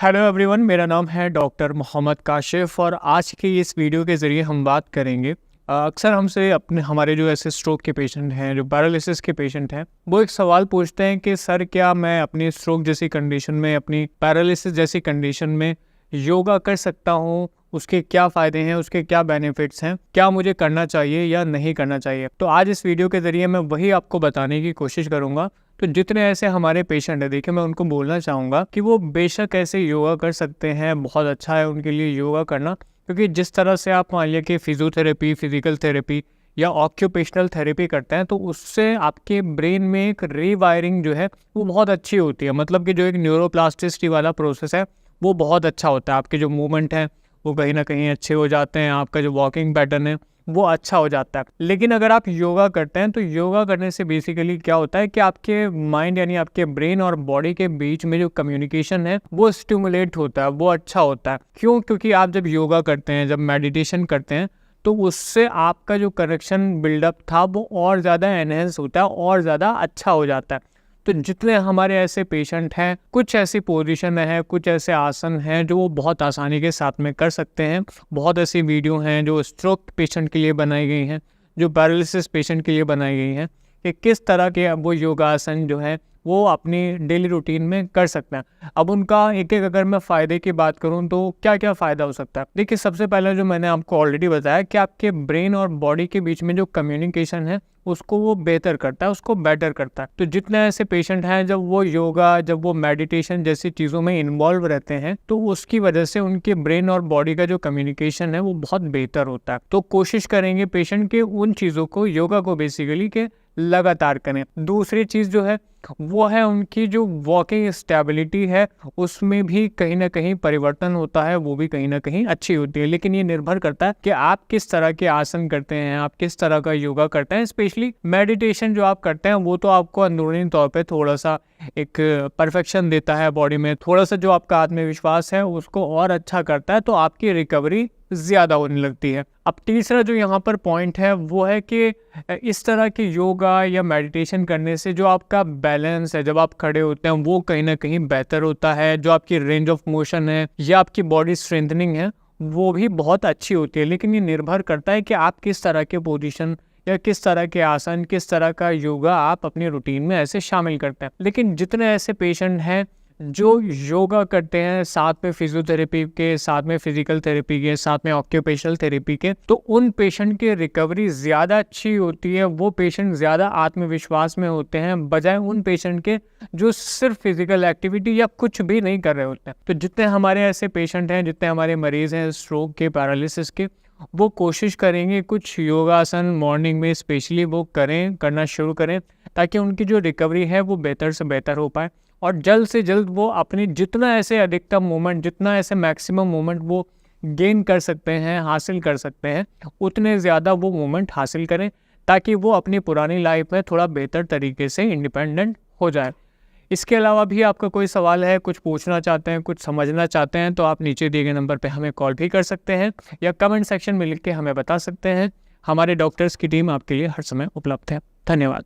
Hello everyone, मेरा नाम है डॉक्टर मोहम्मद काशिफ और आज की इस वीडियो के ज़रिए हम बात करेंगे। अक्सर हमसे हमारे जो ऐसे स्ट्रोक के पेशेंट हैं, जो पैरालिसिस के पेशेंट हैं, वो एक सवाल पूछते हैं कि सर क्या मैं अपनी स्ट्रोक जैसी कंडीशन में, अपनी पैरालिसिस जैसी कंडीशन में योगा कर सकता हूँ? उसके क्या फ़ायदे हैं, उसके क्या बेनिफिट्स हैं, क्या मुझे करना चाहिए या नहीं करना चाहिए? तो आज इस वीडियो के ज़रिए मैं वही आपको बताने की कोशिश करूँगा। तो जितने ऐसे हमारे पेशेंट हैं, देखिए मैं उनको बोलना चाहूँगा कि वो बेशक ऐसे योगा कर सकते हैं, बहुत अच्छा है उनके लिए योगा करना, क्योंकि जिस तरह से आप मान लिया कि फिजियोथेरेपी, फिजिकल थेरेपी या ऑक्यूपेशनल थेरेपी करते हैं, तो उससे आपके ब्रेन में एक रीवायरिंग जो है वो बहुत अच्छी होती है। मतलब कि जो एक न्यूरोप्लास्टिसिटी वाला प्रोसेस है वो बहुत अच्छा होता है। आपके जो मूवमेंट हैं वो कहीं ना कहीं अच्छे हो जाते हैं, आपका जो वॉकिंग पैटर्न है वो अच्छा हो जाता है। लेकिन अगर आप योगा करते हैं तो योगा करने से बेसिकली क्या होता है कि आपके माइंड यानी आपके ब्रेन और बॉडी के बीच में जो कम्युनिकेशन है वो स्टिमुलेट होता है, वो अच्छा होता है। क्यों? क्योंकि आप जब योगा करते हैं, जब मेडिटेशन करते हैं, तो उससे आपका जो कनेक्शन बिल्डअप था वो और ज़्यादा एनहेंस होता है और ज़्यादा अच्छा हो जाता है। तो जितने हमारे ऐसे पेशेंट हैं, कुछ ऐसी पोजीशन है, कुछ ऐसे आसन हैं जो वो बहुत आसानी के साथ में कर सकते हैं। बहुत ऐसी वीडियो हैं जो स्ट्रोक पेशेंट के लिए बनाई गई हैं, जो पैरालिसिस पेशेंट के लिए बनाई गई हैं, कि किस तरह के वो योगासन जो है वो अपनी डेली रूटीन में कर सकते हैं। अब उनका एक एक अगर मैं फ़ायदे की बात करूं तो क्या क्या फ़ायदा हो सकता है। देखिए, सबसे पहले जो मैंने आपको ऑलरेडी बताया कि आपके ब्रेन और बॉडी के बीच में जो कम्युनिकेशन है उसको वो बेहतर करता है, उसको बेटर करता है। तो जितने ऐसे पेशेंट हैं जब वो योगा, जब वो मेडिटेशन जैसी चीज़ों में इन्वॉल्व रहते हैं, तो उसकी वजह से उनके ब्रेन और बॉडी का जो कम्युनिकेशन है वो बहुत बेहतर होता है। तो कोशिश करेंगे पेशेंट के उन चीज़ों को, योगा को बेसिकली के लगातार करें। दूसरी चीज़ जो है वो है उनकी जो वॉकिंग स्टेबिलिटी है, उसमें भी कहीं ना कहीं परिवर्तन होता है, वो भी कहीं ना कहीं अच्छी होती है। लेकिन ये निर्भर करता है कि आप किस तरह के आसन करते हैं, आप किस तरह का योगा करते हैं। स्पेशली मेडिटेशन जो आप करते हैं वो तो आपको अंदरूनी तौर पे थोड़ा सा एक परफेक्शन देता है बॉडी में, थोड़ा सा जो आपका आत्मविश्वास है उसको और अच्छा करता है, तो आपकी रिकवरी ज़्यादा होने लगती है। अब तीसरा जो यहाँ पर पॉइंट है वो है कि इस तरह की योगा या मेडिटेशन करने से जो आपका बैलेंस है, जब आप खड़े होते हैं, वो कहीं ना कहीं बेहतर होता है। जो आपकी रेंज ऑफ मोशन है या आपकी बॉडी स्ट्रेंथनिंग है वो भी बहुत अच्छी होती है। लेकिन ये निर्भर करता है कि आप किस तरह के पोजीशन या किस तरह के आसन, किस तरह का योगा आप अपनी रूटीन में ऐसे शामिल करते हैं। लेकिन जितने ऐसे पेशेंट हैं जो योगा करते हैं, साथ में फिजियोथेरेपी के, साथ में फिजिकल थेरेपी के, साथ में ऑक्यूपेशनल थेरेपी के, तो उन पेशेंट की रिकवरी ज़्यादा अच्छी होती है। वो पेशेंट ज़्यादा आत्मविश्वास में होते हैं बजाय उन पेशेंट के जो सिर्फ फिजिकल एक्टिविटी या कुछ भी नहीं कर रहे होते हैं। तो जितने हमारे ऐसे पेशेंट हैं, जितने हमारे मरीज़ हैं स्ट्रोक के, पैरालिसिस के, वो कोशिश करेंगे कुछ योगासन मॉर्निंग में स्पेशली वो करना शुरू करें, ताकि उनकी जो रिकवरी है वो बेहतर से बेहतर हो पाए और जल्द से जल्द वो अपनी जितना ऐसे अधिकतम मोमेंट, जितना ऐसे मैक्सिमम मोमेंट वो गेन कर सकते हैं, हासिल कर सकते हैं, उतने ज़्यादा वो मोमेंट हासिल करें, ताकि वो अपनी पुरानी लाइफ में थोड़ा बेहतर तरीके से इंडिपेंडेंट हो जाए। इसके अलावा भी आपका कोई सवाल है, कुछ पूछना चाहते हैं, कुछ समझना चाहते हैं, तो आप नीचे दिए गए नंबर पे हमें कॉल भी कर सकते हैं या कमेंट सेक्शन में लिख के हमें बता सकते हैं। हमारे डॉक्टर्स की टीम आपके लिए हर समय उपलब्ध है। धन्यवाद।